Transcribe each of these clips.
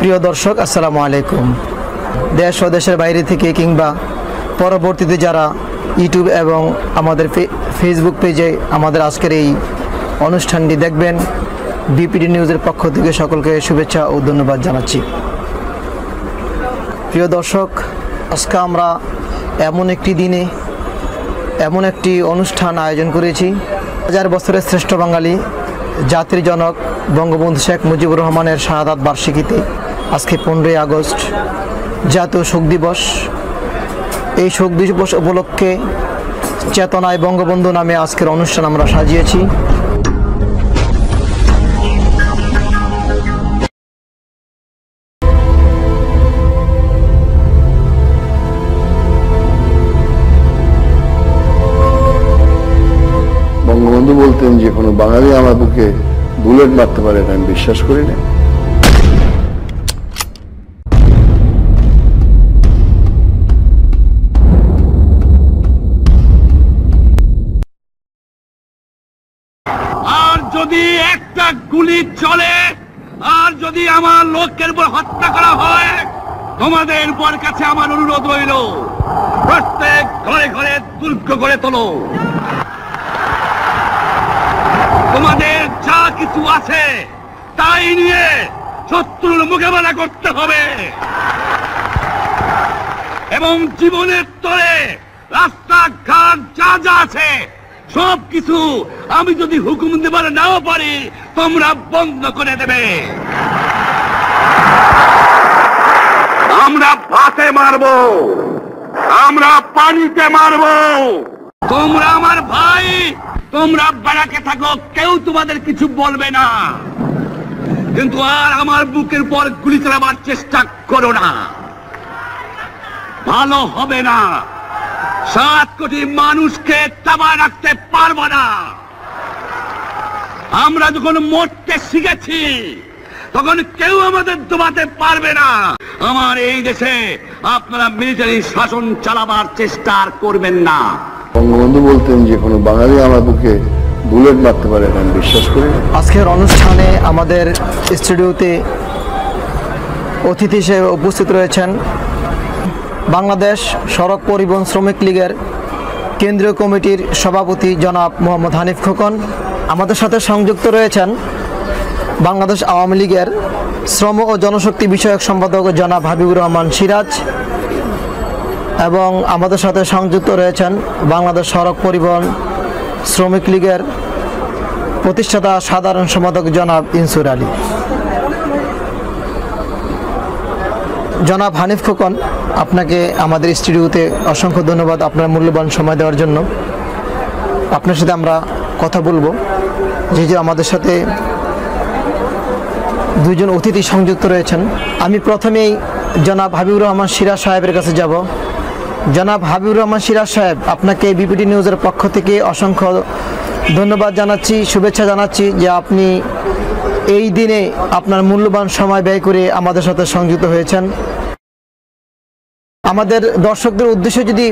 প্রিয় দর্শক, আসসালামু আলাইকুম। দেশ ও দেশের বাইরে থেকে কিংবা পরবর্তীতে যারা ইউটিউব এবং আমাদের ফেসবুক পেজে আমাদের আজকের এই অনুষ্ঠানটি দেখবেন, বিপিডি নিউজের পক্ষ থেকে সকলকে শুভেচ্ছা ও ধন্যবাদ জানাচ্ছি। প্রিয় দর্শক, আজকে আমরা এমন একটি দিনে এমন একটি অনুষ্ঠান আয়োজন করেছি। 1000 বছরের শ্রেষ্ঠ বাঙালি জাতির জনক বঙ্গবন্ধু শেখ মুজিবুর রহমানের শাহাদাত বার্ষিকীতে আজকে 15ই আগস্ট জাতীয় শোক দিবস। এই শোক দিবস উপলক্ষে চেতনায় বঙ্গবন্ধু নামে আজকের অনুষ্ঠান আমরা সাজিয়েছি। বঙ্গবন্ধু বলতেন যে কোনো বাঙালি আমার বুকে বুলেট মারতে পারে না, আমি বিশ্বাস করি না। আর যদি একটা গুলি চলে, আর যদি আমার লোকের উপর হত্যা করা হয়, তোমাদের উপর কাছে আমার অনুরোধ রইল, প্রত্যেক ঘরে ঘরে দুর্গ করে তোলো। তোমাদের যা কিছু আছে তাই নিয়ে শত্রুর মোকাবেলা করতে হবে এবং জীবনের তরে রাস্তাঘাট যা যা আছে সব কিছু আমি যদি হুকুম দেবার নাও পারি, তোমরা বন্ধ করে দেবে। আমরা ভাতে মারবো, আমরা পানিতে মারবো। তোমরা আমার ভাই, তোমরা বাড়াকে থাকো, কেউ তোমাদের কিছু বলবে না, কিন্তু আর আমার বুকের পর গুলি চালাবার চেষ্টা করো না, ভালো হবে না। 7 কোটি মানুষকে তাবা রাখতে পারবো না। আমরা যখন মরতে শিখেছি তখন কেউ আমাদের দবাতে পারবে না। আমার এই দেশে আপনারা মিলিটারি শাসন চালাবার চেষ্টা করবেন না। বঙ্গবন্ধু বলতেন যে কোনো বাঙালি আমার বুকে বুলেট মারতে পারে না, আমি বিশ্বাস করি না। আজকের অনুষ্ঠানে আমাদের স্টুডিওতে অতিথি হিসেবে উপস্থিত রয়েছেন বাংলাদেশ সড়ক পরিবহন শ্রমিক লীগের কেন্দ্রীয় কমিটির সভাপতি জনাব মোহাম্মদ হানিফ খোকন। আমাদের সাথে সংযুক্ত রয়েছেন বাংলাদেশ আওয়ামী লীগের শ্রম ও জনশক্তি বিষয়ক সম্পাদক জনাব হাবিবুর রহমান সিরাজ, এবং আমাদের সাথে সংযুক্ত রয়েছেন বাংলাদেশ সড়ক পরিবহন শ্রমিক লীগের প্রতিষ্ঠাতা সাধারণ সম্পাদক জনাব ইনসুর আলী। জনাব হানিফ খোকন, আপনাকে আমাদের স্টুডিওতে অসংখ্য ধন্যবাদ আপনার মূল্যবান সময় দেওয়ার জন্য। আপনার সাথে আমরা কথা বলবো, যে আমাদের সাথে 2 জন অতিথি সংযুক্ত রয়েছেন। আমি প্রথমেই জনাব হাবিবুর রহমান সিরাজ সাহেবের কাছে যাব। জনাব হাবিবুর রহমান সিরাজ সাহেব, আপনাকে বিপিডি নিউজের পক্ষ থেকে অসংখ্য ধন্যবাদ জানাচ্ছি, শুভেচ্ছা জানাচ্ছি যে আপনি এই দিনে আপনার মূল্যবান সময় ব্যয় করে আমাদের সাথে সংযুক্ত হয়েছেন। আমাদের দর্শকদের উদ্দেশ্যে যদি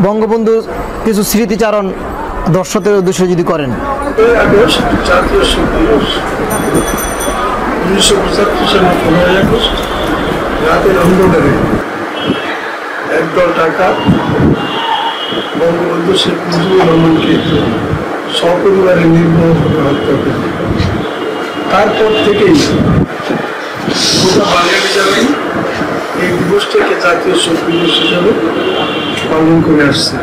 বঙ্গবন্ধু কিছু স্মৃতিচারণ দর্শকদের উদ্দেশ্যে যদি করেন। জাতীয় শোক দিবস 1975 সালের 15ই আগস্ট রাতের অন্ধকারে একদল ডাকাত বঙ্গবন্ধু শেখ মুজিবুর রহমানকে সপরিবারে নির্মমভাবে হত্যা করে। তারপর থেকেই গোটা বাঙালি জাতি এই দিবসটাকে জাতীয় শোক দিবস হিসাবে পালন করে আসছে।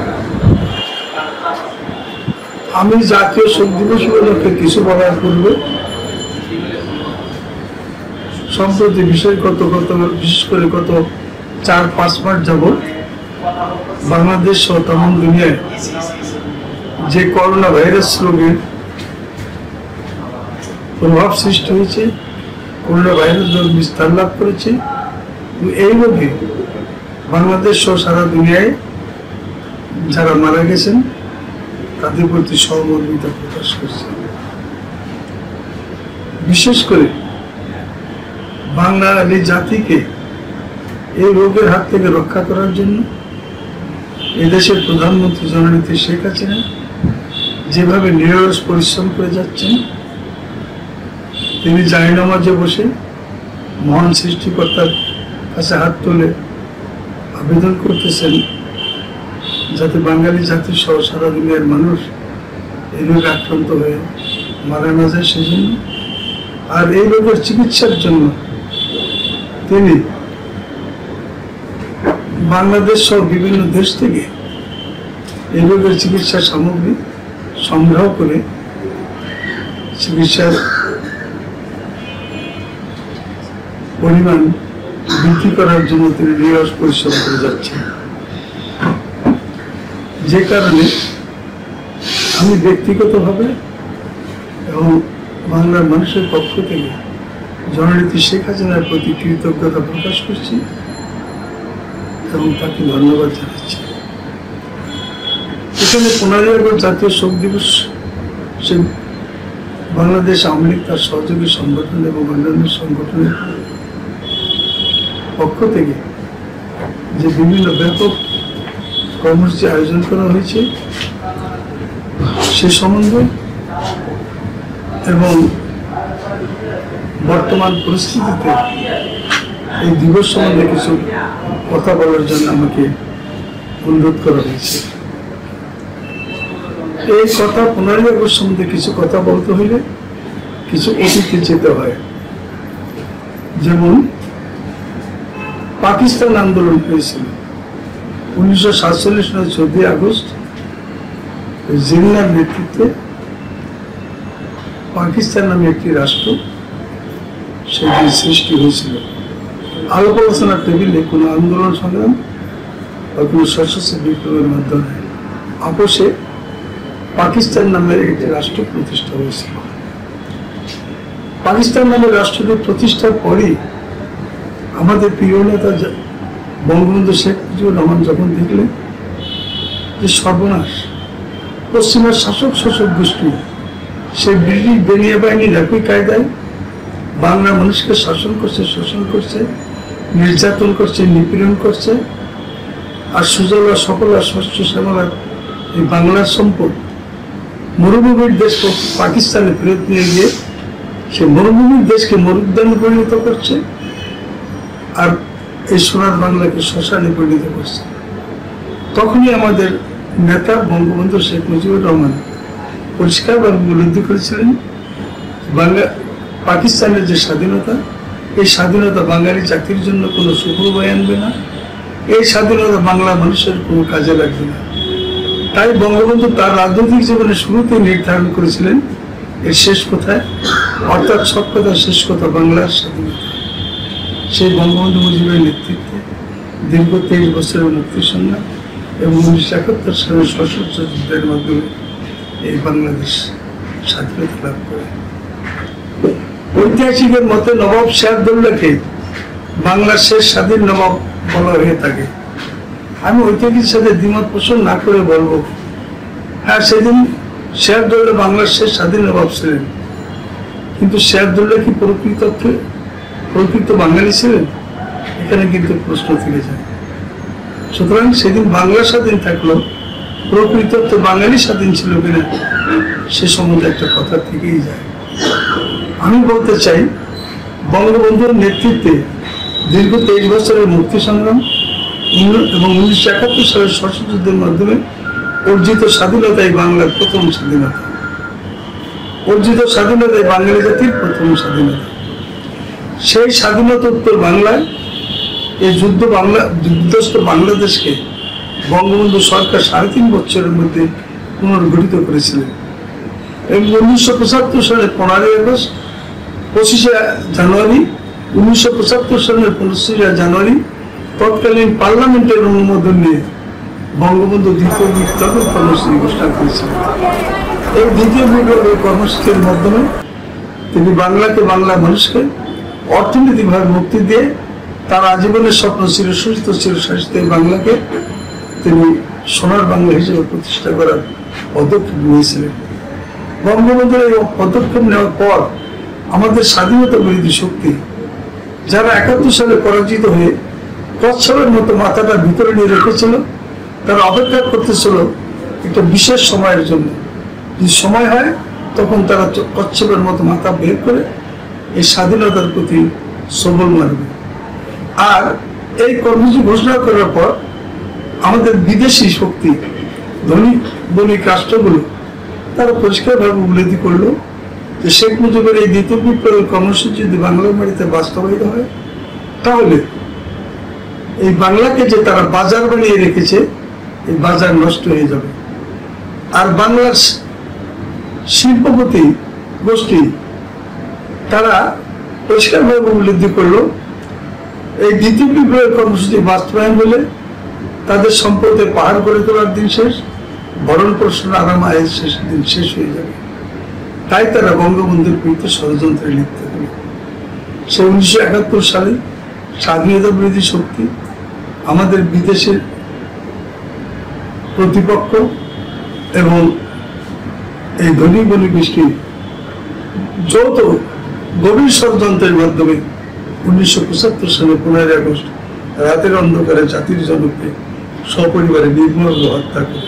আমি জাতীয় শোক দিবস উপলক্ষে কিছু বলার পূর্বে সম্প্রতি বিশেষ করে গত 4-5 মাস যাবৎ বাংলাদেশ সহ তামাম দুনিয়ায় যে করোনা ভাইরাস রোগের প্রভাব সৃষ্টি হয়েছে, করোনা ভাইরাস রোগ বিস্তার লাভ করেছে, এই রোগে বাংলাদেশ সহ সারা দুনিয়ায় যারা মারা গেছেন তাদের প্রতি সহমর্মিতা প্রকাশ করছে। বিশেষ করে বাঙালি জাতিকে এই রোগের হাত থেকে রক্ষা করার জন্য এদেশের প্রধানমন্ত্রী জননেত্রী শেখ হাসিনা যেভাবে নিরলস পরিশ্রম করে যাচ্ছেন, তিনি জায়নামাজে বসে মহান সৃষ্টিকর্তার কাছে হাত তুলে আবেদন করতেছেন যাতে বাঙালি জাতি সহ সারা দুনিয়ার মানুষ এই রোগে আক্রান্ত হয়ে মারা না যায় সেজন্য, আর এই রোগের চিকিৎসার জন্য তিনি বাংলাদেশ সহ বিভিন্ন দেশ থেকে এই রোগের চিকিৎসা সামগ্রী সংগ্রহ করে চিকিৎসার পরিমাণ বৃদ্ধি করার জন্য তিনি নিরস পরিশ্রম করে যাচ্ছেন। যে কারণে আমি ব্যক্তিগতভাবে এবং বাংলার মানুষের পক্ষ থেকে জননেত্রী শেখ হাসিনার প্রতি কৃতজ্ঞতা প্রকাশ করছি এবং তাকে ধন্যবাদ জানাচ্ছি। এখানে 15 আগস্ট জাতীয় শোক দিবস সে বাংলাদেশ আওয়ামী লীগ তার সহযোগী সংগঠন এবং অন্যান্য সংগঠনের পক্ষ থেকে যে বিভিন্ন ব্যাপক কর্মসূচি আয়োজন করা হয়েছে সে সম্বন্ধে এবং বর্তমান পরিস্থিতিতে এই দিবস সম্বন্ধে কিছু কথা বলার জন্য আমাকে অনুরোধ করা হয়েছে। এই কথা 15 আগস্ট সম্বন্ধে কিছু কথা বলতে হইলে কিছু অতীতে যেতে হয়। যেমন পাকিস্তান আন্দোলন হয়েছিল 1947 সালের 14 আগস্ট জিন্নার নেতৃত্বে পাকিস্তান নামে একটি রাষ্ট্র সেটি সৃষ্টি হয়েছিল। আলাপ আলোচনার টেবিলে কোনো আন্দোলন সংগ্রাম বা কোনো সশস্ত্র বিপ্লবের মাধ্যমে আপোষে পাকিস্তান নামের একটি রাষ্ট্র প্রতিষ্ঠা হয়েছিল। পাকিস্তান নামের রাষ্ট্রটি প্রতিষ্ঠার পরই আমাদের প্রিয় নেতা বঙ্গবন্ধু শেখ মুজিবুর রহমান যখন দেখলেন যে সর্বনাশ, পশ্চিমের শাসক গোষ্ঠী সে ব্রিটিশ বেনিয়া বাহিনীর একই কায়দায় বাংলা মানুষকে শাসন করছে, শোষণ করছে, নির্যাতন করছে, নিপীড়ন করছে, আর সুজলা সকলা শস্য শ্যামলা এই বাংলার সম্পদ মরুভূমির দেশ পাকিস্তানে ফেরত নিয়ে গিয়ে সে মরুভূমির দেশকে মরুদ্যানে পরিণত করছে, আর এই সোনার বাংলাকে শ্মশানে পরিণত করছে। তখনই আমাদের নেতা বঙ্গবন্ধু শেখ মুজিবুর রহমান পরিষ্কারভাবে উপলব্ধি করেছিলেন পাকিস্তানের যে স্বাধীনতা, এই স্বাধীনতা বাঙালি জাতির জন্য কোনো সুফল বয়ে আনবে না, এই স্বাধীনতা বাংলা মানুষের কোনো কাজে লাগবে না। তাই বঙ্গবন্ধু তার রাজনৈতিক জীবনের শুরুতেই নির্ধারণ করেছিলেন এর শেষ কোথায়, অর্থাৎ সব কথা শেষ কথা বাংলার স্বাধীনতা। সেই বঙ্গবন্ধু মুজিবের নেতৃত্বে দীর্ঘ 23 বছরের মুক্তি সংগ্রাম এবং 1971 সালের সশস্ত্র যুদ্ধের মাধ্যমে এই বাংলাদেশ স্বাধীনতা লাভ করে। ঐতিহাসিকের মতে নবাব সিরাজদৌল্লাকে বাংলার শেষ স্বাধীন নবাব বলা হয়ে থাকে। আমি ঐতিহাসিকের সাথে দ্বিমত পোষণ না করে বলবো, হ্যাঁ, সেদিন সিরাজদৌল্লা বাংলার শেষ স্বাধীন নবাব ছিলেন, কিন্তু সিরাজদৌল্লা কি প্রকৃত বাঙালি ছিলেন? এখানে কিন্তু প্রশ্ন থেকে যায়। সুতরাং সেদিন বাংলা স্বাধীন থাকলো, প্রকৃত বাঙালি স্বাধীন ছিল কিনা সে সম্বন্ধে একটা কথা থেকেই যায়। আমি বলতে চাই, বঙ্গবন্ধুর নেতৃত্বে দীর্ঘ 23 বছরের মুক্তি সংগ্রাম এবং 1971 সালের সশস্ত্র যুদ্ধের মাধ্যমে অর্জিত স্বাধীনতাই বাংলার প্রথম স্বাধীনতা, অর্জিত স্বাধীনতাই বাঙালি জাতির প্রথম স্বাধীনতা। সেই স্বাধীনতোত্তর বাংলায় এই যুদ্ধস্থ বাংলাদেশকে বঙ্গবন্ধু সরকার 3.5 বছরের মধ্যে পুনর্গঠিত করেছিলেন এবং 1975 সালের 15 আগস্ট 25 জানুয়ারি 1975 সালের 25 জানুয়ারি তৎকালীন পার্লামেন্টের অনুমোদন নিয়ে বঙ্গবন্ধু দ্বিতীয় বিপ্লবের কর্মসূচি ঘোষণা করেছিলেন। এই দ্বিতীয় বিপ্লবের কর্মসূচির মাধ্যমে তিনি বাংলাকে, বাংলা মানুষকে অর্থনৈতিকভাবে মুক্তি দিয়ে তার আজীবনের স্বপ্ন ছিল সুস্থ ছিল শাসিত বাংলাকে তিনি সোনার বাংলা হিসেবে প্রতিষ্ঠা করার পদক্ষেপ নিয়েছিলেন। বঙ্গবন্ধুর এই পদক্ষেপ নেওয়ার পর আমাদের স্বাধীনতা বিরোধী শক্তি যারা 71 সালে পরাজিত হয়ে কচ্ছপের মতো মাথাটা ভিতরে নিয়ে রেখেছিল, তারা অপেক্ষা করতেছিল একটা বিশেষ সময়ের জন্য। যদি সময় হয় তখন তারা কচ্ছপের মতো মাথা বের করে এই স্বাধীনতার প্রতি সবল মারবে। আর এই কর্মসূচি ঘোষণা করার পর আমাদের বিদেশি শক্তি ধনী বণিক রাষ্ট্রগুলো তারা পরিষ্কারভাবে উপলব্ধি করলো যে শেখ মুজিবের এই দ্বিতীয় বিপ্লবের কর্মসূচি যদি বাংলার মাটিতে বাস্তবায়িত হয় তাহলে এই বাংলাকে যে তারা বাজার বানিয়ে রেখেছে এই বাজার নষ্ট হয়ে যাবে। আর বাংলার শিল্পপতি গোষ্ঠী তারা পরিষ্কারভাবে উপলব্ধি করলো এই দ্বিতীয় বিপ্লবের কর্মসূচি বাস্তবায়ন হলে তাদের সম্পদের পাহাড় গড়ে তোলার দিন শেষ, ভরণ পোষণ আরাম আয়ের দিন শেষ হয়ে যাবে। তাই তারা বঙ্গবন্ধুর বিরুদ্ধে ষড়যন্ত্রে লিপ্ত হল। সে 1971 সালে স্বাধীনতা বিরোধী শক্তি আমাদের বিদেশের প্রতিপক্ষ এবং এই ধনী বণিক গোষ্ঠী যৌথ গভীর ষড়যন্ত্রের মাধ্যমে 1975 সালে 15 আগস্ট রাতের অন্ধকারে জাতির জনককে সপরিবারে নির্মমভাবে হত্যা করে,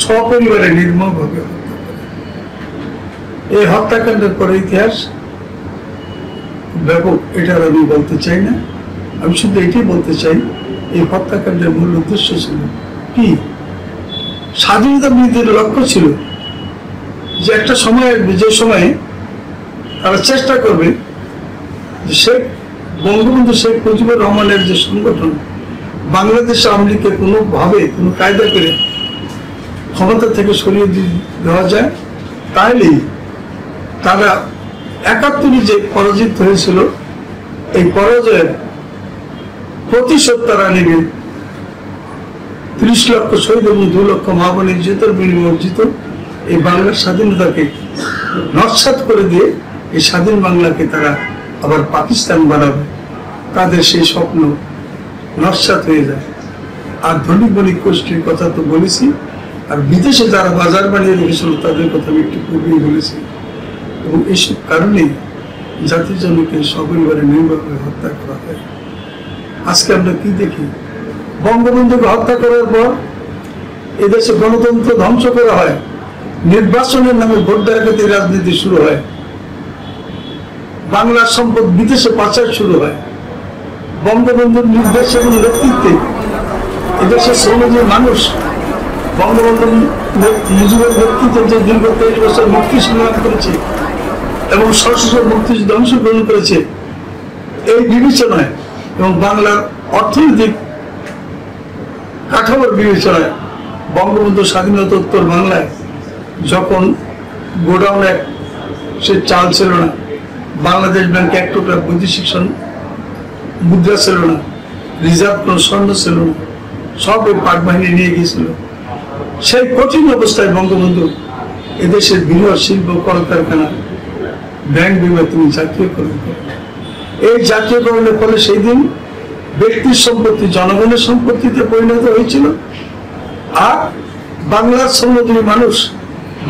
সপরিবারে নির্মমভাবে হত্যা করে। এই হত্যাকাণ্ডের পরে ইতিহাস ব্যাপক, এটা আমি বলতে চাই না। আমি শুধু এটাই বলতে চাই এই হত্যাকাণ্ডের মূল উদ্দেশ্য ছিল কি, স্বাধীনতা বিরোধীর লক্ষ্য ছিল যে একটা সময় আসবে যে সময়ে তারা চেষ্টা করবে যে শেখ বঙ্গবন্ধু শেখ মুজিবুর রহমানের যে সংগঠন বাংলাদেশ আওয়ামী লীগকে কোনোভাবে কোনো কায়দা করে ক্ষমতা থেকে সরিয়ে দেওয়া যায়, তাইলেই তারা 71 যে পরাজিত হয়েছিল এই পরাজয়ের প্রতিশোধ তারা নেবে। 30 লক্ষ শহীদ এবং 2 লক্ষ মা বোনের নির্যাতনের বিনিময়ে অর্জিত এই বাংলার স্বাধীনতাকে নস্যাৎ করে দিয়ে এই স্বাধীন বাংলাকে তারা আবার পাকিস্তান বানাবে। তাদের সেই স্বপ্ন নস্যাৎ হয়ে যায়। আর ধনী বণিক গোষ্ঠীর কথা তো বলেছি, আর বিদেশে যারা বাজার বানিয়ে রেখেছিল তাদের কথা আমি একটু পূর্বেই বলেছি। এবং এইসব কারণেই জাতির জনকে সপরিবারে নির্মমভাবে হত্যা করা হয়। আজকে আমরা কি দেখি, বঙ্গবন্ধুকে হত্যা করার পর এদেশে গণতন্ত্র ধ্বংস করা হয়, নির্বাচনের নামে ভোট ডাকাতি রাজনীতি শুরু হয়, বাংলার সম্পদ বিদেশে পাচার শুরু হয়। বঙ্গবন্ধুর নির্দেশ এবং নেতৃত্বে এদেশের শ্রমজীবী মানুষ বঙ্গবন্ধু মুজিবের নেতৃত্বে যে দীর্ঘ 23 বছর মুক্তি সংগ্রাম করেছে এবং সশস্ত্র মুক্তিযুদ্ধে অংশগ্রহণ করেছে, এই বিবেচনায় এবং বাংলার অর্থনৈতিক কাঠামোর বিবেচনায় বঙ্গবন্ধু স্বাধীনতোত্তর বাংলায় যখন গোডাউনে সে চাল ছিল না, বাংলাদেশ ব্যাংকে 1 টুকরা বৈদেশিক মুদ্রা ছিল না, রিজার্ভ কোন স্বর্ণ ছিল না, সব এই পাক বাহিনী নিয়ে গিয়েছিল। সেই কঠিন অবস্থায় বঙ্গবন্ধু এদেশের বৃহৎ শিল্প কলকারখানা ব্যাংক বিমা তিনি জাতীয়করণ করেন। এই জাতীয়করণের ফলে সেই দিন ব্যক্তির সম্পত্তি জনগণের সম্পত্তিতে পরিণত হয়েছিল। আর বাংলার শ্রমজীবী মানুষ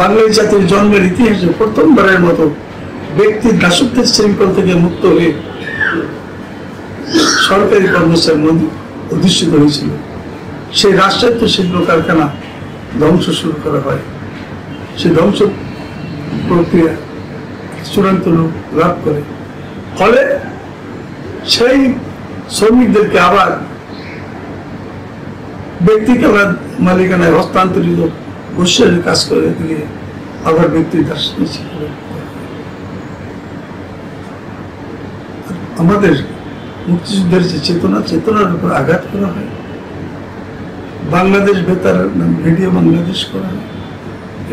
বাঙালি জাতির জন্মের ইতিহাসে প্রথমবারের মতো ব্যক্তির দাসত্বের শৃঙ্খল থেকে মুক্ত হয়ে সরকারি কর্মচারীর মধ্যে অধিষ্ঠিত হয়েছিল। সেই রাষ্ট্রায়ত্ত শিল্প কারখানা ধ্বংস শুরু করা হয়। সেই ধ্বংস প্রক্রিয়া চূড়ান্ত রূপ লাভ করে, ফলে সেই শ্রমিকদেরকে আবার ব্যক্তিকে মালিকানায় হস্তান্তরিত বসে কাজ করে দিয়ে আবার ব্যক্তির দাসত্ব। আমাদের মুক্তিযুদ্ধের যে চেতনার উপর আঘাত করা হয়, বাংলাদেশ বেতার রেডিও বাংলাদেশ করা হয়,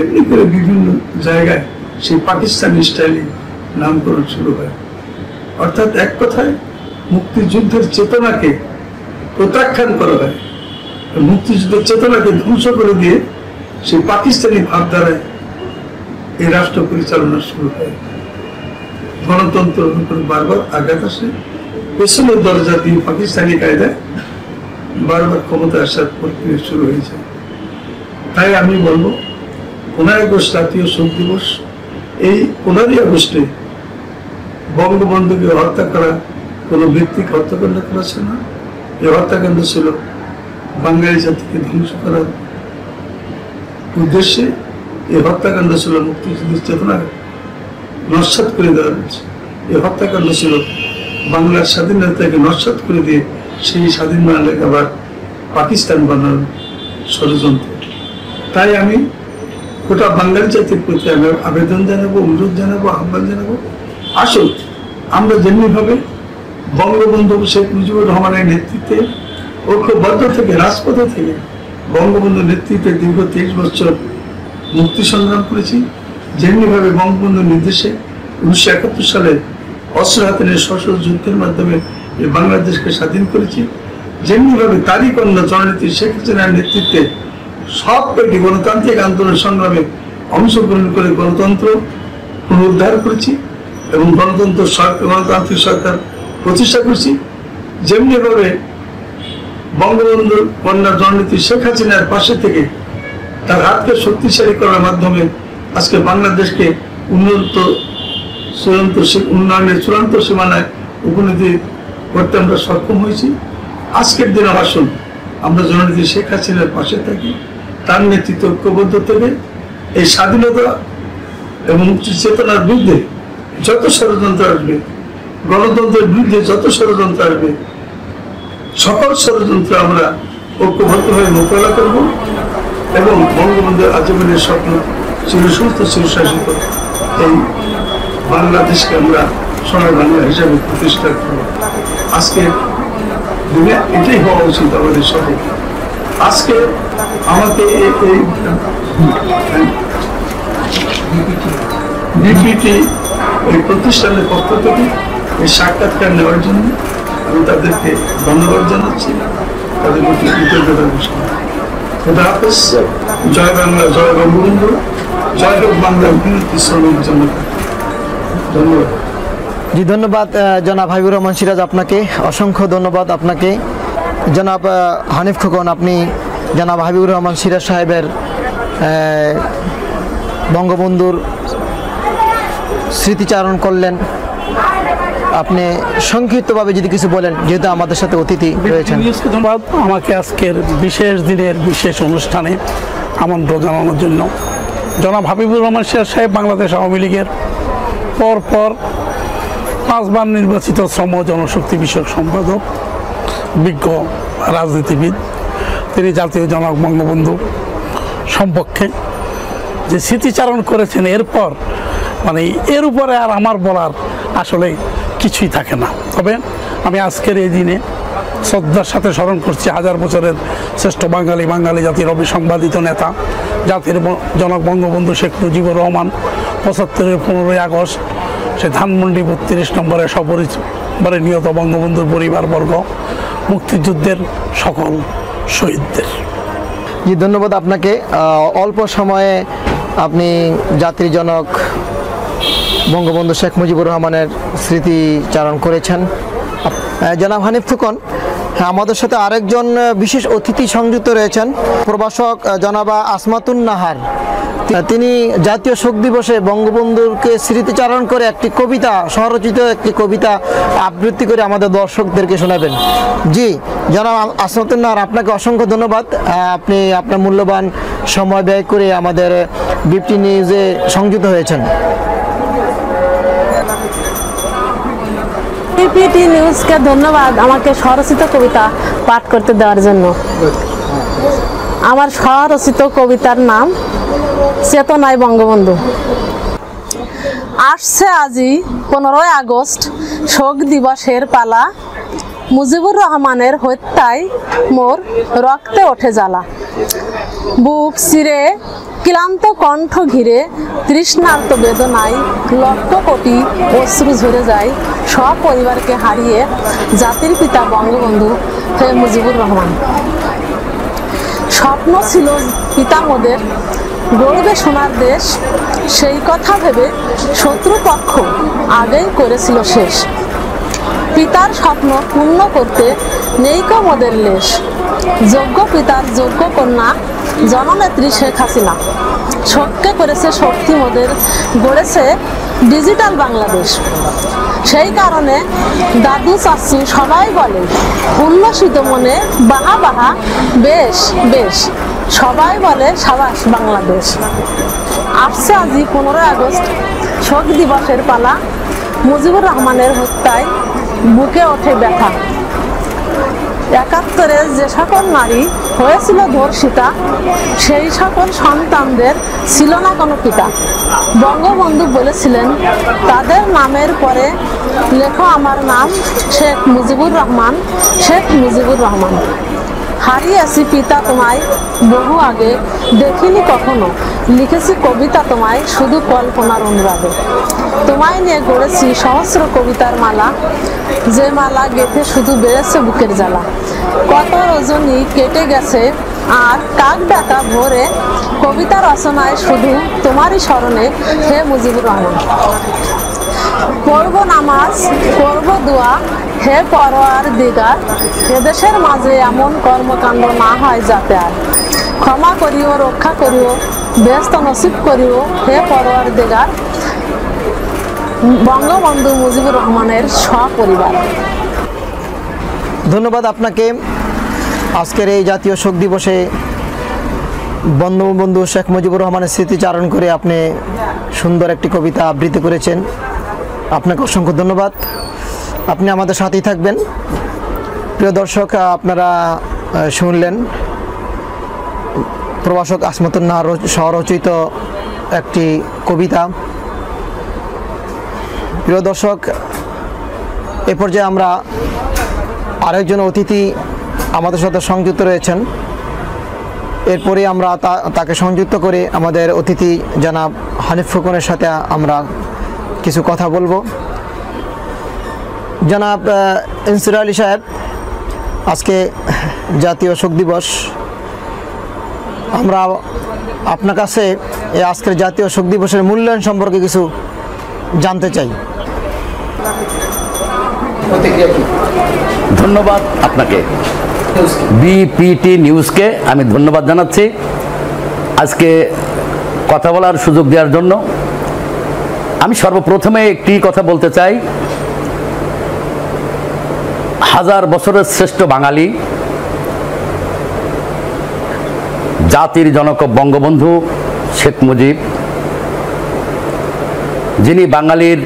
এমনি করে বিভিন্ন জায়গায় সেই পাকিস্তানি স্টাইলে নামকরণ শুরু হয়। অর্থাৎ এক কথায় মুক্তিযুদ্ধের চেতনাকে প্রত্যাখ্যান করা হয়, মুক্তিযুদ্ধের চেতনাকে ধ্বংস করে দিয়ে সেই পাকিস্তানি ভাবধারায় এই রাষ্ট্র পরিচালনা শুরু হয়। গণতন্ত্রের উপর বারবার আঘাত আসে, পেছনের দরজা দিয়ে পাকিস্তানি কায়দায় বারবার ক্ষমতা আসার প্রক্রিয়া শুরু হয়েছে। তাই আমি বলবো 15 আগস্ট জাতীয় শোক দিবস, এই 15 আগস্টে বঙ্গবন্ধুকে হত্যা করা কোনো ব্যক্তিকে হত্যাকাণ্ড করা ছিল না। এই হত্যাকাণ্ড ছিল বাঙালি জাতিকে ধ্বংস করার উদ্দেশ্যে। এই হত্যাকাণ্ড ছিল মুক্তিযুদ্ধের চেতনা নস্যাৎ করে দেওয়া হয়েছে। এই হত্যাকাণ্ড ছিল বাংলার স্বাধীনতাকে নস্যাৎ করে দিয়ে সেই স্বাধীন বাংলাকে আবার পাকিস্তান বানানোর ষড়যন্ত্র। তাই আমি গোটা বাঙালি জাতির প্রতি আমি আবেদন জানাবো, অনুরোধ জানাবো, আহ্বান জানাবো, আসুন আমরা যেমনিভাবে বঙ্গবন্ধু শেখ মুজিবুর রহমানের নেতৃত্বে ঐক্যবদ্ধ থেকে রাজপথে থেকে বঙ্গবন্ধুর নেতৃত্বে দীর্ঘ 23 বছর মুক্তি সংগ্রাম করেছি, যেমনিভাবে বঙ্গবন্ধুর নির্দেশে 1971 সালে অস্ত্র হাতে নিয়ে সশস্ত্র যুদ্ধের মাধ্যমে এই বাংলাদেশকে স্বাধীন করেছি, যেমনিভাবে তারই কন্যা জননেত্রী শেখ হাসিনার নেতৃত্বে সব কয়েকটি গণতান্ত্রিক আন্দোলন সংগ্রামে অংশগ্রহণ করে গণতন্ত্র পুনরুদ্ধার করেছি এবং গণতান্ত্রিক সরকার প্রতিষ্ঠা করেছি। যেমনিভাবে বঙ্গবন্ধুর কন্যা জননেত্রী শেখ হাসিনার পাশে থেকে তার হাতকে শক্তিশালী করার মাধ্যমে আজকে বাংলাদেশকে উন্নয়নের চূড়ান্ত সীমানায় উপনীতি করতে আমরা সক্ষম হয়েছি। আজকের দিনে আসুন আমরা জননেত্রী শেখ হাসিনার পাশে থাকি, তার নেতৃত্ব ঐক্যবদ্ধ থেকে এই স্বাধীনতা এবং চেতনার বিরুদ্ধে যত ষড়যন্ত্র আসবে, গণতন্ত্রের বিরুদ্ধে যত ষড়যন্ত্র আসবে, সকল ষড়যন্ত্র আমরা ঐক্যবদ্ধ হয়ে মোকাবেলা করব এবং বঙ্গবন্ধুর আজীবনের স্বপ্ন চিরসুস্থ চিরশাসিত এই বাংলাদেশকে আমরা সোনার বাংলা হিসাবে প্রতিষ্ঠা করব। আজকে দিনে এটাই হওয়া উচিত আমাদের সবাই। আজকে আমাকে এই বিপিটি এই প্রতিষ্ঠানের পক্ষ থেকে এই সাক্ষাৎকার নেওয়ার জন্য আমি তাদেরকে ধন্যবাদ জানাচ্ছি, তাদের প্রতি কৃতজ্ঞতা ঘোষণা। খোদা হাফেজ। জয় বাংলা, জয় বঙ্গবন্ধু, জয় হোক বাংলা বিরোধী শ্রমিক জনতা। ধন্যবাদ। জি ধন্যবাদ জনাব হাবিবুর রহমান সিরাজ, আপনাকে অসংখ্য ধন্যবাদ। আপনাকে জনাব হানিফ খোকন, আপনি জনাব হাবিবুর রহমান সিরাজ সাহেবের বঙ্গবন্ধুর স্মৃতিচারণ করলেন। আপনি সংক্ষিপ্তভাবে যদি কিছু বলেন, যেহেতু আমাদের সাথে অতিথি রয়েছেন। ধন্যবাদ আমাকে আজকের বিশেষ দিনের বিশেষ অনুষ্ঠানে আমন্ত্রণ জানানোর জন্য। জনাব হাবিবুর রহমান সিরাজ সাহেব বাংলাদেশ আওয়ামী লীগের পরপর 5 বার নির্বাচিত শ্রম জনশক্তি বিষয়ক সম্পাদক, বিজ্ঞ রাজনীতিবিদ। তিনি জাতীয় জনক বঙ্গবন্ধু সম্পর্কে যে স্মৃতিচারণ করেছেন, এরপর মানে এর উপরে আর আমার বলার আসলে কিছুই থাকে না। তবে আমি আজকের এই দিনে শ্রদ্ধার সাথে স্মরণ করছি 1000 বছরের শ্রেষ্ঠ বাঙালি জাতির অবিসংবাদিত নেতা, জাতির জনক বঙ্গবন্ধু শেখ মুজিবুর রহমান। 75-এর 15ই আগস্ট সে ধানমন্ডি 32 নম্বরে সপরিবারে নিহত বঙ্গবন্ধুর পরিবারবর্গ, মুক্তিযুদ্ধের সকল শহীদদের। জি ধন্যবাদ আপনাকে। অল্প সময়ে আপনি জাতির জনক বঙ্গবন্ধু শেখ মুজিবুর রহমানের স্মৃতিচারণ করেছেন। জনাব হানিফ খোকন, আমাদের সাথে আরেকজন বিশেষ অতিথি সংযুক্ত রয়েছেন, প্রভাষক জনাবা আসমাতুন নাহার। তিনি জাতীয় শোক দিবসে বঙ্গবন্ধুকে স্মৃতিচারণ করে একটি কবিতা, স্বরচিত একটি কবিতা আবৃত্তি করে আমাদের দর্শকদেরকে শোনাবেন। জি জনাব আসমাতুন নাহার, আপনাকে অসংখ্য ধন্যবাদ। আপনি আপনার মূল্যবান সময় ব্যয় করে আমাদের বিপটি নিউজে সংযুক্ত হয়েছেন। বিপিটি নিউজকে ধন্যবাদ আমাকে স্বরচিত কবিতা পাঠ করতে দেওয়ার জন্য। আমার স্বরচিত কবিতার নাম চেতনায় বঙ্গবন্ধু। আসছে আজি 15ই আগস্ট, শোক দিবসের পালা। মুজিবুর রহমানের হত্যায় মোর রক্তে ওঠে জ্বালা। বুক চিরে ক্লান্ত কণ্ঠ ঘিরে তৃষ্ণার্ত বেদনায় লক্ষ কোটি অশ্রু ঝরে যায় সপরিবারকে হারিয়ে জাতির পিতা বঙ্গবন্ধু হে মুজিবুর রহমান। স্বপ্ন ছিল পিতামহদের গড়বে সোনার দেশ, সেই কথা ভেবে শত্রুপক্ষ আগেই করেছিল শেষ। পিতার স্বপ্ন পূর্ণ করতে নেই কো মোদের লেশ। যোগ্য পিতার যোগ্য কন্যা জননেত্রী শেখ হাসিনা শোককে করেছে শক্তি মোদের, গড়েছে ডিজিটাল বাংলাদেশ। সেই কারণে দাদু চাচু সবাই বলে উল্লসিত মনে বাহা বাহা, বেশ বেশ সবাই বলে সাবাস বাংলাদেশ। আসছে আজি 15ই আগস্ট, শোক দিবসের পালা। মুজিবুর রহমানের হত্যায় বুকে ওঠে ব্যথা। ৭১-এ যে সকল নারী হয়েছিল ধর্ষিতা, সেই সকল সন্তানদের ছিল না কোনো পিতা। বঙ্গবন্ধু বলেছিলেন, তাদের নামের পরে লেখো আমার নাম শেখ মুজিবুর রহমান, শেখ মুজিবুর রহমান। হারিয়েছি পিতা তোমায় বহু আগে, দেখিনি কখনো, লিখেছি কবিতা তোমায় শুধু কল্পনার অনুরাগে। তোমায় নিয়ে গড়েছি সহস্র কবিতার মালা, যে মালা গেঁথে শুধু বেড়েছে বুকের জ্বালা। কত রজনী কেটে গেছে আর কাক ডাকা ভোরে, কবিতা রচনায় শুধু তোমারই স্মরণে হে মুজিবুর রহমান। পড়ব নামাজ, পড়ব দোয়া, হে পরোয়ার দিগার, এদেশের মাঝে এমন কর্মকাণ্ড না হয় যাতে আর। ক্ষমা করিও, রক্ষা করিও, ব্যস্ত নসিব করিও, হে পরোয়ার দিগার। বঙ্গবন্ধু মুজিবুর রহমানের সপরিবার। ধন্যবাদ আপনাকে। আজকের এই জাতীয় শোক দিবসে বঙ্গবন্ধু শেখ মুজিবুর রহমানের স্মৃতিচারণ করে আপনি সুন্দর একটি কবিতা আবৃত্তি করেছেন। আপনাকে অসংখ্য ধন্যবাদ। আপনি আমাদের সাথেই থাকবেন। প্রিয় দর্শক, আপনারা শুনলেন প্রভাষক আসমতুন নাহার স্বরচিত একটি কবিতা। প্রিয় দর্শক, এ পর্যায়ে আমরা আরেকজন অতিথি আমাদের সাথে সংযুক্ত রয়েছেন। এরপরে আমরা তাকে সংযুক্ত করে আমাদের অতিথি জনাব হানিফ ফুকনের সাথে আমরা কিছু কথা বলবো। জনাব ইনসির আলী সাহেব, আজকে জাতীয় শোক দিবস, আমরা আপনার কাছে এই আজকের জাতীয় শোক দিবসের মূল্যায়ন সম্পর্কে কিছু জানতে চাই। ধন্যবাদ আপনাকে, বিপিটি নিউজকে আমি ধন্যবাদ জানাচ্ছি আজকে কথা বলার সুযোগ দেওয়ার জন্য। আমি সর্বপ্রথমে একটি কথা বলতে চাই, হাজার বছরের শ্রেষ্ঠ বাঙালি, জাতির জনক বঙ্গবন্ধু শেখ মুজিব, যিনি বাঙালির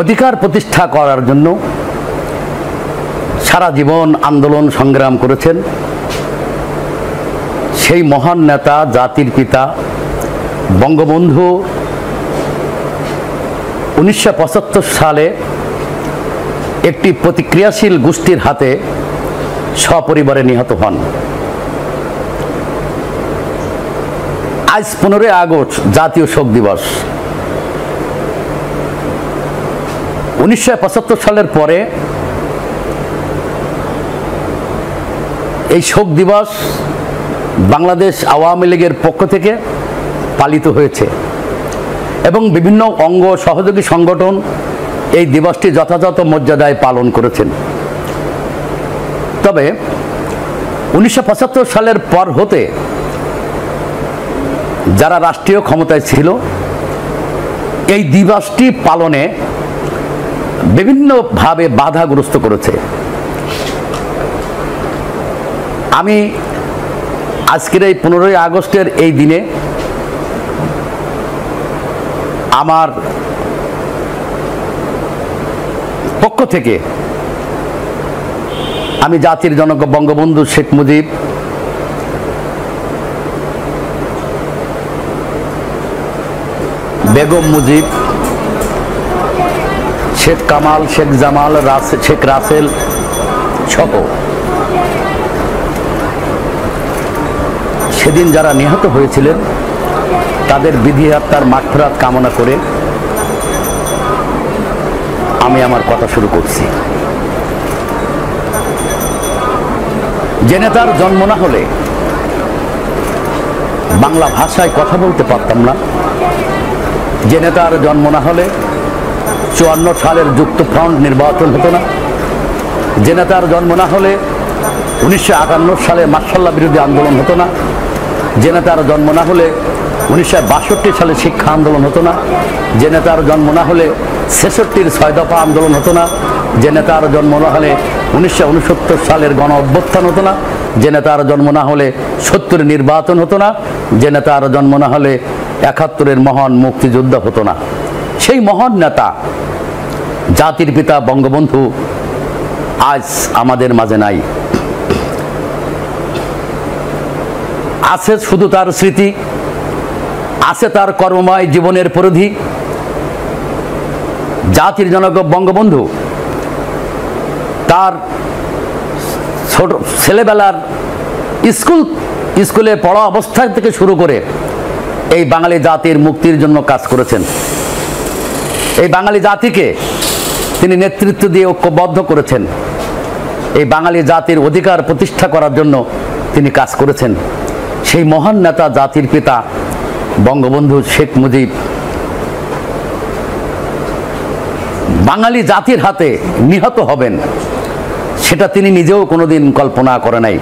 অধিকার প্রতিষ্ঠা করার জন্য সারা জীবন আন্দোলন সংগ্রাম করেছেন, সেই মহান নেতা, জাতির পিতা বঙ্গবন্ধু 1975 সালে একটি প্রতিক্রিয়াশীল গোষ্ঠীর হাতে সপরিবারে নিহত হন। আজ 15 আগস্ট জাতীয় শোক দিবস। 1975 সালের পরে এই শোক দিবস বাংলাদেশ আওয়ামী লীগের পক্ষ থেকে পালিত হয়েছে এবং বিভিন্ন অঙ্গ সহযোগী সংগঠন এই দিবসটি যথাযথ মর্যাদায় পালন করেছেন। তবে 1975 সালের পর হতে যারা রাষ্ট্রীয় ক্ষমতায় ছিল এই দিবসটি পালনে বিভিন্নভাবে বাধাগ্রস্ত করেছে। আমি আজকের এই 15 আগস্টের এই দিনে আমার পক্ষ থেকে আমি জাতির জনক বঙ্গবন্ধু শেখ মুজিব, বেগম মুজিব, শেখ কামাল, শেখ জামাল, শেখ রাসেল সহ সেদিন যারা নিহত হয়েছিলেন তাদের বিধি আত্মার মাগফিরাত কামনা করে আমি আমার কথা শুরু করছি। যে নেতার জন্ম না হলে বাংলা ভাষায় কথা বলতে পারতাম না, যে নেতার জন্ম না হলে 54 সালের যুক্তফ্রন্ট নির্বাচন হতো না, যে নেতার জন্ম না হলে 1958 সালে মার্শাল্লাহ বিরোধী আন্দোলন হতো না, যে নেতার জন্ম না হলে 1962 সালে শিক্ষা আন্দোলন হতো না, যে নেতার জন্ম না হলে 66-র 6 দফা আন্দোলন হতো না, যে নেতার জন্ম না হলে 1969 সালের গণ অভ্যুত্থান হতো না, যে নেতার জন্ম না হলে 70-এর নির্বাচন হতো না, যে নেতার জন্ম না হলে 71-এর মহান মুক্তিযুদ্ধ হতো না। সেই মহান নেতা জাতির পিতা বঙ্গবন্ধু আজ আমাদের মাঝে নাই। আছে শুধু তার স্মৃতি, আছে তার কর্মময় জীবনের পরিধি। জাতির জনক বঙ্গবন্ধু তার ছোট ছেলেবেলার স্কুলে পড়া অবস্থা থেকে শুরু করে এই বাঙালি জাতির মুক্তির জন্য কাজ করেছেন। এই বাঙালি জাতিকে তিনি নেতৃত্ব দিয়ে ঐক্যবদ্ধ করেছেন। এই বাঙালি জাতির অধিকার প্রতিষ্ঠা করার জন্য তিনি কাজ করেছেন। সেই মহান নেতা জাতির পিতা বঙ্গবন্ধু শেখ মুজিব বাঙালি জাতির হাতে নিহত হবেন, সেটা তিনি নিজেও কোনোদিন কল্পনা করে নাই।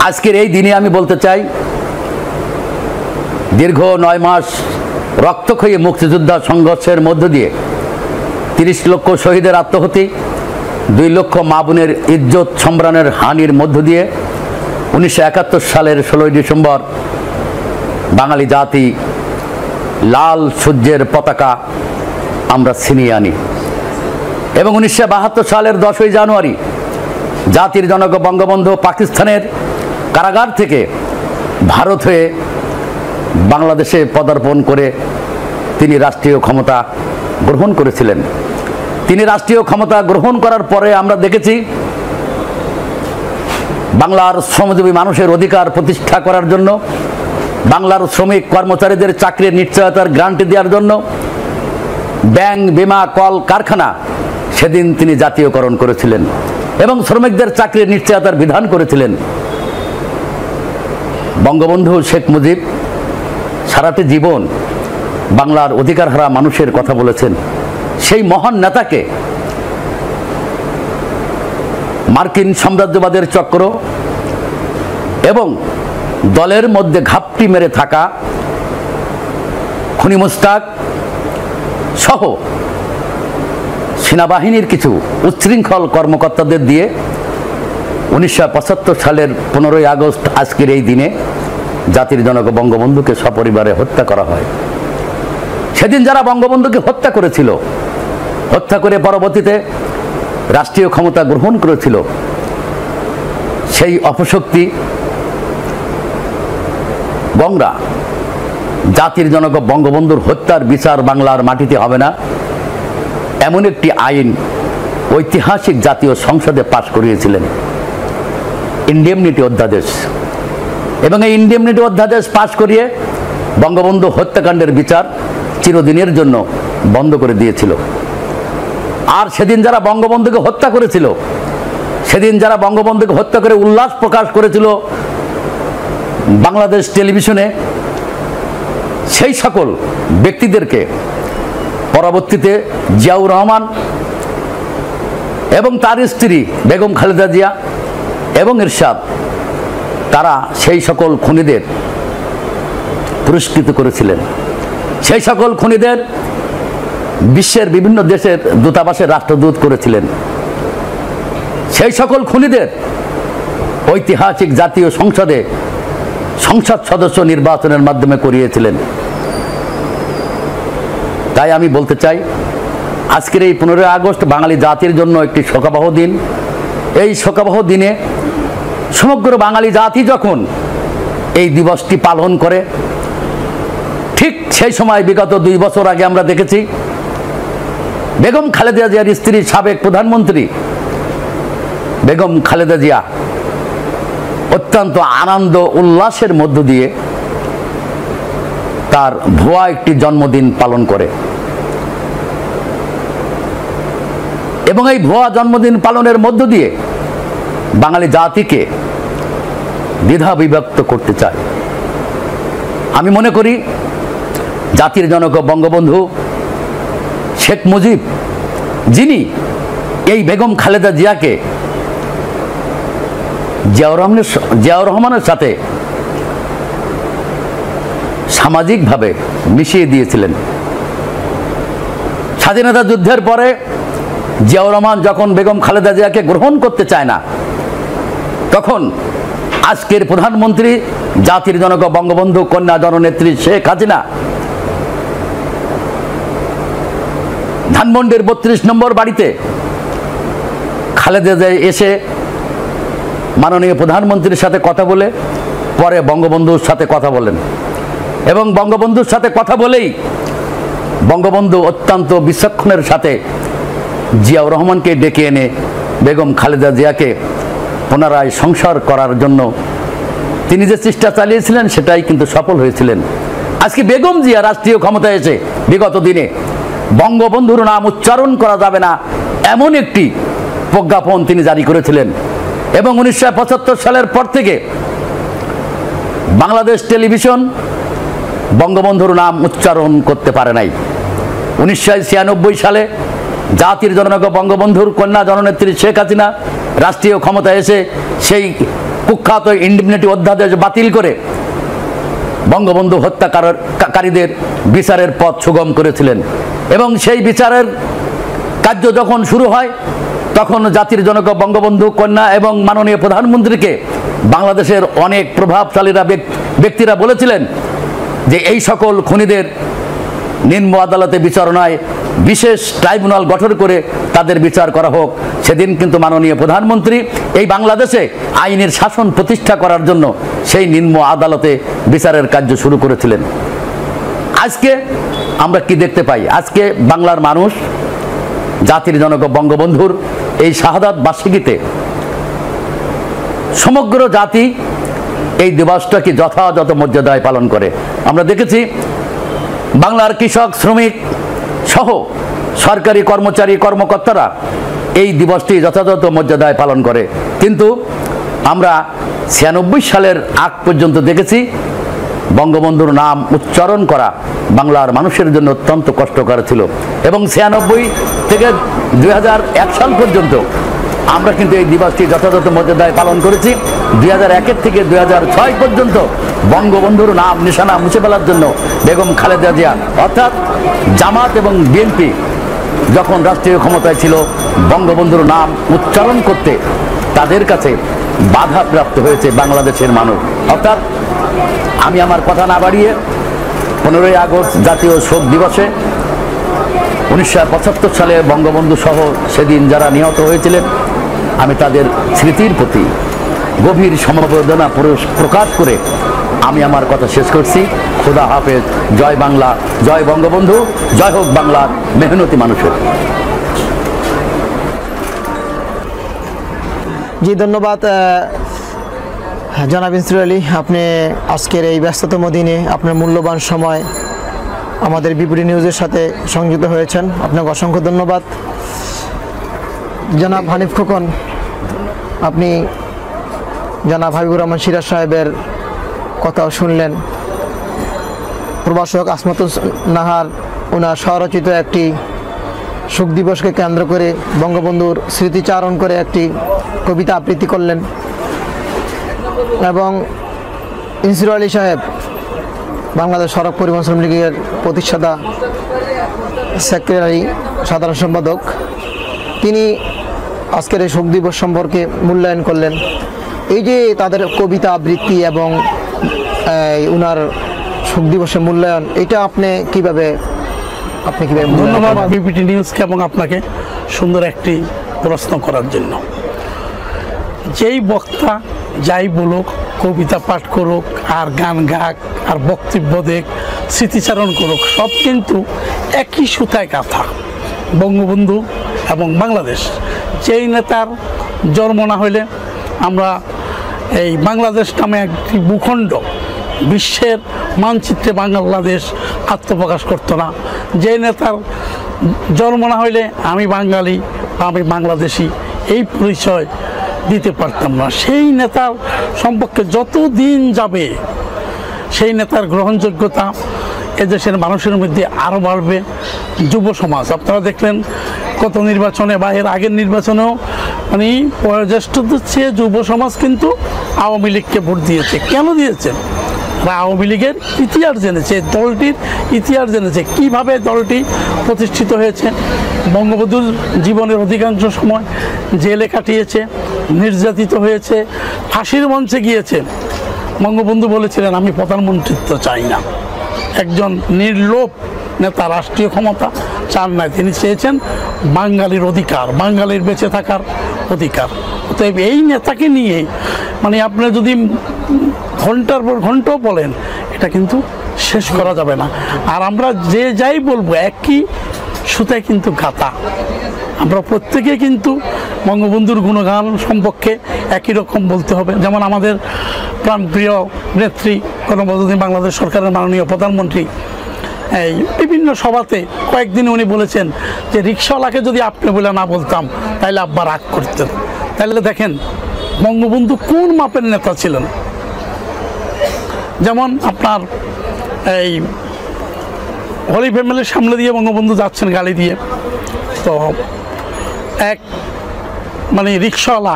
আজকের এই দিনে আমি বলতে চাই, দীর্ঘ 9 মাস রক্তক্ষয়ী মুক্তিযোদ্ধা সংঘর্ষের মধ্য দিয়ে 30 লক্ষ শহীদের আত্মহতি, 2 লক্ষ মা বোনের ইজ্জত সম্মানের হানির মধ্য দিয়ে 1971 সালের 16 ডিসেম্বর বাঙালি জাতি লাল সূর্যের পতাকা আমরা ছিনিয়ে আনি এবং 1972 সালের 10ই জানুয়ারি জাতির জনক বঙ্গবন্ধু পাকিস্তানের কারাগার থেকে ভারত হয়ে বাংলাদেশে পদার্পণ করে তিনি রাষ্ট্রীয় ক্ষমতা গ্রহণ করেছিলেন। তিনি রাষ্ট্রীয় ক্ষমতা গ্রহণ করার পরে আমরা দেখেছি বাংলার শ্রমজীবী মানুষের অধিকার প্রতিষ্ঠা করার জন্য, বাংলার শ্রমিক কর্মচারীদের চাকরির নিশ্চয়তার গ্যারান্টি দেওয়ার জন্য ব্যাংক, বিমা, কল কারখানা সেদিন তিনি জাতীয়করণ করেছিলেন এবং শ্রমিকদের চাকরির নিশ্চয়তার বিধান করেছিলেন। বঙ্গবন্ধু শেখ মুজিব সারাটি জীবন বাংলার অধিকার হারা মানুষের কথা বলেছেন। সেই মহান নেতাকে মার্কিন সাম্রাজ্যবাদের চক্র এবং দলের মধ্যে ঘাপটি মেরে থাকা খুনি মুস্তাক সহ সেনাবাহিনীর কিছু উচ্ছৃঙ্খল কর্মকর্তাদের দিয়ে 1975 সালের 15ই আগস্ট আজকের এই দিনে জাতির জনক বঙ্গবন্ধুকে সপরিবারে হত্যা করা হয়। সেদিন যারা বঙ্গবন্ধুকে হত্যা করেছিল, হত্যা করে পরবর্তীতে রাষ্ট্রীয় ক্ষমতা গ্রহণ করেছিল, সেই অপশক্তি গংরা জাতির জনক বঙ্গবন্ধুর হত্যার বিচার বাংলার মাটিতে হবে না এমন একটি আইন ঐতিহাসিক জাতীয় সংসদে পাশ করিয়েছিলেন, ইনডেমনিটি অধ্যাদেশ। এবং এই ইনডেমনিটি অধ্যাদেশ পাশ করিয়ে বঙ্গবন্ধু হত্যাকাণ্ডের বিচার চিরদিনের জন্য বন্ধ করে দিয়েছিল। আর সেদিন যারা বঙ্গবন্ধুকে হত্যা করেছিল, সেদিন যারা বঙ্গবন্ধুকে হত্যা করে উল্লাস প্রকাশ করেছিল বাংলাদেশ টেলিভিশনে, সেই সকল ব্যক্তিদেরকে পরবর্তীতে জিয়াউর রহমান এবং তার স্ত্রী বেগম খালেদা জিয়া এবং এরশাদ, তারা সেই সকল খুনিদের পুরস্কৃত করেছিলেন। সেই সকল খুনিদের বিশ্বের বিভিন্ন দেশের দূতাবাসে রাষ্ট্রদূত করেছিলেন। সেই সকল খুনিদের ঐতিহাসিক জাতীয় সংসদে সংসদ সদস্য নির্বাচনের মাধ্যমে করিয়েছিলেন। তাই আমি বলতে চাই, আজকের এই 15ই আগস্ট বাঙালি জাতির জন্য একটি শোকাবহ দিন। এই শোকাবহ দিনে সমগ্র বাঙালি জাতি যখন এই দিবসটি পালন করে, ঠিক সেই সময় বিগত 2 বছর আগে আমরা দেখেছি বেগম খালেদা জিয়ার স্ত্রী সাবেক প্রধানমন্ত্রী বেগম খালেদা জিয়া অত্যন্ত আনন্দ উল্লাসের মধ্য দিয়ে তার ভুয়া একটি জন্মদিন পালন করে এবং এই ভুয়া জন্মদিন পালনের মধ্য দিয়ে বাঙালি জাতিকে দ্বিধা বিভক্ত করতে চায়। আমি মনে করি জাতির জনক বঙ্গবন্ধু শেখ মুজিব, যিনি এই বেগম খালেদা জিয়াকে জিয়াউর রহমানের সাথে সামাজিকভাবে মিশিয়ে দিয়েছিলেন। স্বাধীনতা যুদ্ধের পরে জিয়াউর রহমান যখন বেগম খালেদা জিয়াকে গ্রহণ করতে চায় না, তখন আজকের প্রধানমন্ত্রী জাতির জনক বঙ্গবন্ধু কন্যা জননেত্রী শেখ হাসিনা ধানমন্ডির 32 নম্বর বাড়িতে খালেদা জিয়া এসে মাননীয় প্রধানমন্ত্রীর সাথে কথা বলে পরে বঙ্গবন্ধুর সাথে কথা বলেন এবং বঙ্গবন্ধুর সাথে কথা বলেই বঙ্গবন্ধু অত্যন্ত বিচক্ষণের সাথে জিয়াউর রহমানকে ডেকে এনে বেগম খালেদা জিয়াকে পুনরায় সংস্কার করার জন্য তিনি যে চেষ্টা চালিয়েছিলেন সেটাই কিন্তু সফল হয়েছিলেন। আজকে বেগম জিয়া রাষ্ট্রীয় ক্ষমতায় এসে বিগত দিনে বঙ্গবন্ধুর নাম উচ্চারণ করা যাবে না এমন একটি প্রজ্ঞাপন তিনি জারি করেছিলেন এবং 1975 সালের পর থেকে বাংলাদেশ টেলিভিশন বঙ্গবন্ধুর নাম উচ্চারণ করতে পারে নাই। 1996 সালে জাতির জনক বঙ্গবন্ধুর কন্যা জননেত্রী শেখ হাসিনা রাষ্ট্রীয় ক্ষমতায় এসে সেই কুখ্যাত ইন্ডিমনিটি অধ্যাদেশ বাতিল করে বঙ্গবন্ধু হত্যাকারীদের বিচারের পথ সুগম করেছিলেন এবং সেই বিচারের কার্য যখন শুরু হয় তখন জাতির জনক বঙ্গবন্ধু কন্যা এবং মাননীয় প্রধানমন্ত্রীকে বাংলাদেশের অনেক প্রভাবশালীরা ব্যক্তিরা বলেছিলেন যে এই সকল খুনিদের নিম্ন আদালতে বিচারণায় বিশেষ ট্রাইব্যুনাল গঠন করে তাদের বিচার করা হোক। সেদিন কিন্তু মাননীয় প্রধানমন্ত্রী এই বাংলাদেশে আইনের শাসন প্রতিষ্ঠা করার জন্য সেই নিম্ন আদালতে বিচারের কার্য শুরু করেছিলেন। আজকে আমরা কি দেখতে পাই? আজকে বাংলার মানুষ জাতির জনক বঙ্গবন্ধুর এই শাহাদাত বার্ষিকীতে সমগ্র জাতি এই দিবসটাকে যথাযথ মর্যাদায় পালন করে। আমরা দেখেছি বাংলার কৃষক শ্রমিক সহ সরকারি কর্মচারী কর্মকর্তারা এই দিবসটি যথাযথ মর্যাদায় পালন করে, কিন্তু আমরা 96 সালের আগ পর্যন্ত দেখেছি বঙ্গবন্ধুর নাম উচ্চারণ করা বাংলার মানুষের জন্য অত্যন্ত কষ্টকর ছিল এবং 96 থেকে 2001 সাল পর্যন্ত আমরা কিন্তু এই দিবসটি যথাযথ মর্যাদায় পালন করেছি। 2001 থেকে 2006 পর্যন্ত বঙ্গবন্ধুর নাম নিশানা মুছে ফেলার জন্য বেগম খালেদা জিয়া অর্থাৎ জামাত এবং বিএনপি যখন রাষ্ট্রীয় ক্ষমতায় ছিল বঙ্গবন্ধুর নাম উচ্চারণ করতে তাদের কাছে বাধা প্রাপ্ত হয়েছে বাংলাদেশের মানুষ। অর্থাৎ আমি আমার কথা না বাড়িয়ে 15ই আগস্ট জাতীয় শোক দিবসে 1975 সালে বঙ্গবন্ধু সহ সেদিন যারা নিহত হয়েছিলেন আমি তাদের স্মৃতির প্রতি গভীর সমবেদনা প্রকাশ করে আমি আমার কথা শেষ করছি। খোদা হাফেজ। জয় বাংলা, জয় বঙ্গবন্ধু, জয় হোক বাংলার মেহনতি মানুষের। জি ধন্যবাদ জনাব ইনসুর আলী, আপনি আজকের এই ব্যস্ততম দিনে আপনার মূল্যবান সময় আমাদের বিপুরি নিউজের সাথে সংযুক্ত হয়েছেন, আপনাকে অসংখ্য ধন্যবাদ। জনাব হানিফ খোকন, আপনি জনাব হাবিবুর রহমান সিরাজ সাহেবের কথাও শুনলেন। প্রভাষক আসমাতুল নাহার ওনার স্বরচিত একটি শোক দিবসকে কেন্দ্র করে বঙ্গবন্ধুর স্মৃতিচারণ করে একটি কবিতা আবৃত্তি করলেন এবং ইনসুর আলী সাহেব বাংলাদেশ সড়ক পরিবহন শ্রমিক লীগের প্রতিষ্ঠাতা সেক্রেটারি সাধারণ সম্পাদক, তিনি আজকের এই শোক দিবস সম্পর্কে মূল্যায়ন করলেন। এই যে তাদের কবিতা আবৃত্তি এবং উনার শোক দিবসের মূল্যায়ন, এটা আপনি কিভাবে ধন্যবাদ বিপিটি নিউজকে এবং আপনাকে সুন্দর একটি প্রশ্ন করার জন্য। যেই বক্তা যাই বলুক, কবিতা পাঠ করুক আর গান গাক আর বক্তব্য দেখ, স্মৃতিচারণ করুক, সব কিন্তু একই সুতায় গাঁথা, বঙ্গবন্ধু এবং বাংলাদেশ। যেই নেতার জন্ম না হইলে আমরা এই বাংলাদেশ নামে একটি ভূখণ্ড বিশ্বের মানচিত্রে বাংলাদেশ আত্মপ্রকাশ করতো না। যে নেতার জন্ম না হইলে আমি বাঙালি বা আমি বাংলাদেশি এই পরিচয় দিতে পারতাম না। সেই নেতার সম্পর্কে যত দিন যাবে সেই নেতার গ্রহণযোগ্যতা এদেশের মানুষের মধ্যে আরও বাড়বে। যুব সমাজ আপনারা দেখলেন কত নির্বাচনে বা এর আগের নির্বাচনেও মানে বয়োজ্যেষ্ঠদের চেয়ে যুব সমাজ কিন্তু আওয়ামী লীগকে ভোট দিয়েছে। কেন দিয়েছে? আওয়ামী লীগের ইতিহাস জেনেছে, দলটির ইতিহাস জেনেছে, কিভাবে দলটি প্রতিষ্ঠিত হয়েছে। বঙ্গবন্ধুর জীবনের অধিকাংশ সময় জেলে কাটিয়েছে, নির্যাতিত হয়েছে, ফাঁসির মঞ্চে গিয়েছে। বঙ্গবন্ধু বলেছিলেন আমি প্রধানমন্ত্রিত্ব চাই না, একজন নির্লোভ নেতা রাষ্ট্রীয় ক্ষমতা চান না, তিনি চেয়েছেন বাঙালির অধিকার, বাঙালির বেঁচে থাকার অধিকার। অতএব এই নেতাকে নিয়ে মানে আপনি যদি ঘন্টার পর ঘন্টাও বলেন, এটা কিন্তু শেষ করা যাবে না। আর আমরা যে যাই বলবো একই সুতায় কিন্তু গাঁথা। আমরা প্রত্যেকে কিন্তু বঙ্গবন্ধুর গুণগান সম্পর্কে একই রকম বলতে হবে। যেমন আমাদের প্রাণপ্রিয় নেত্রী গণপ্রজাতন্ত্রী বাংলাদেশ সরকারের মাননীয় প্রধানমন্ত্রী এই বিভিন্ন সভাতে কয়েকদিন উনি বলেছেন যে রিক্সাওয়ালাকে যদি আপনি বলে না বলতাম তাহলে আব্বা রাগ করতেন। তাহলে দেখেন বঙ্গবন্ধু কোন মাপের নেতা ছিলেন। যেমন আপনার এই হলি ফ্যামিলির সামনে দিয়ে বঙ্গবন্ধু যাচ্ছেন গাড়ি দিয়ে, তো এক মানে রিক্সাওয়ালা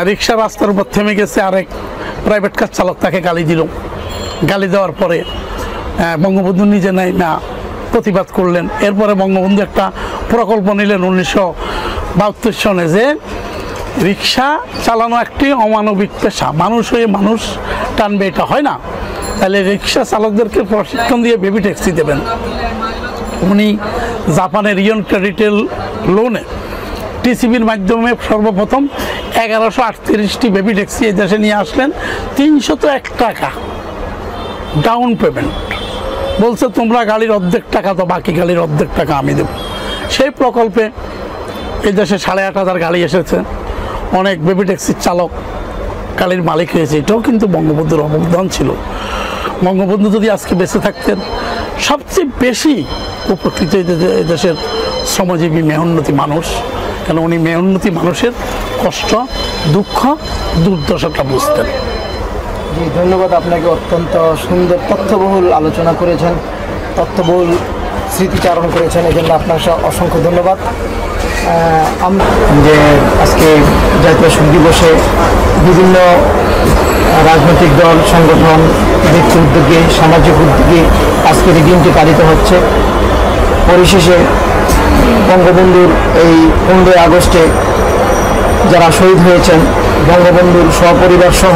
রিক্সা রাস্তার উপর থেমে গেছে, আরেক প্রাইভেট কার চালক তাকে গালি দিল। গালি দেওয়ার পরে বঙ্গবন্ধু নিজে নাই না প্রতিবাদ করলেন। এরপরে বঙ্গবন্ধু একটা প্রকল্প নিলেন 1972 সনে যে রিক্সা চালানো একটি অমানবিক পেশা, মানুষ হয়ে মানুষ টানবে, এটা হয় না। তাহলে রিক্সা চালকদেরকে প্রশিক্ষণ দিয়ে বেবি ট্যাক্সি দেবেন। উনি জাপানের ইয়ন ক্রেডিটের লোনে টিসিবির মাধ্যমে সর্বপ্রথম 1138টি বেবি ট্যাক্সি এই দেশে নিয়ে আসলেন। 301 টাকা ডাউন পেমেন্ট, বলছে তোমরা গাড়ির অর্ধেক টাকা তো, বাকি গাড়ির অর্ধেক টাকা আমি দেব। সেই প্রকল্পে এই দেশে 8,500 গাড়ি এসেছে, অনেক বেবি ট্যাক্সির চালক গাড়ির মালিক হয়েছে। এটাও কিন্তু বঙ্গবন্ধুর অবদান ছিল। বঙ্গবন্ধু যদি আজকে বেঁচে থাকতেন, সবচেয়ে বেশি উপকৃত এই দেশের শ্রমজীবী মেহন্নতি মানুষ, কেন উনি মেহন্নতি মানুষের কষ্ট, দুঃখ, দুর্দশাটা বুঝতেন। জি, ধন্যবাদ আপনাকে। অত্যন্ত সুন্দর তথ্যবহুল আলোচনা করেছেন, তথ্যবহুল স্মৃতিচারণ করেছেন, এই জন্য আপনার অসংখ্য ধন্যবাদ। যে আজকে জাতীয় শোক দিবসে বিভিন্ন রাজনৈতিক দল, সংগঠন, ব্যক্তি উদ্যোগে, সামাজিক উদ্যোগে আজকের এই দিনটি পালিত হচ্ছে। পরিশেষে বঙ্গবন্ধুর এই 15 আগস্টে যারা শহীদ হয়েছেন, বঙ্গবন্ধুর সপরিবার সহ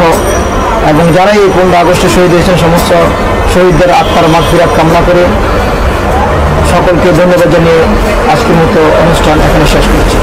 এবং যারাই এই 15 আগস্টে শহীদ হয়েছেন, সমস্ত শহীদদের আত্মার মাগফিরাত কামনা করে সকলকে ধন্যবাদ জানিয়ে আজকের মতো অনুষ্ঠান এখানে শেষ করছি।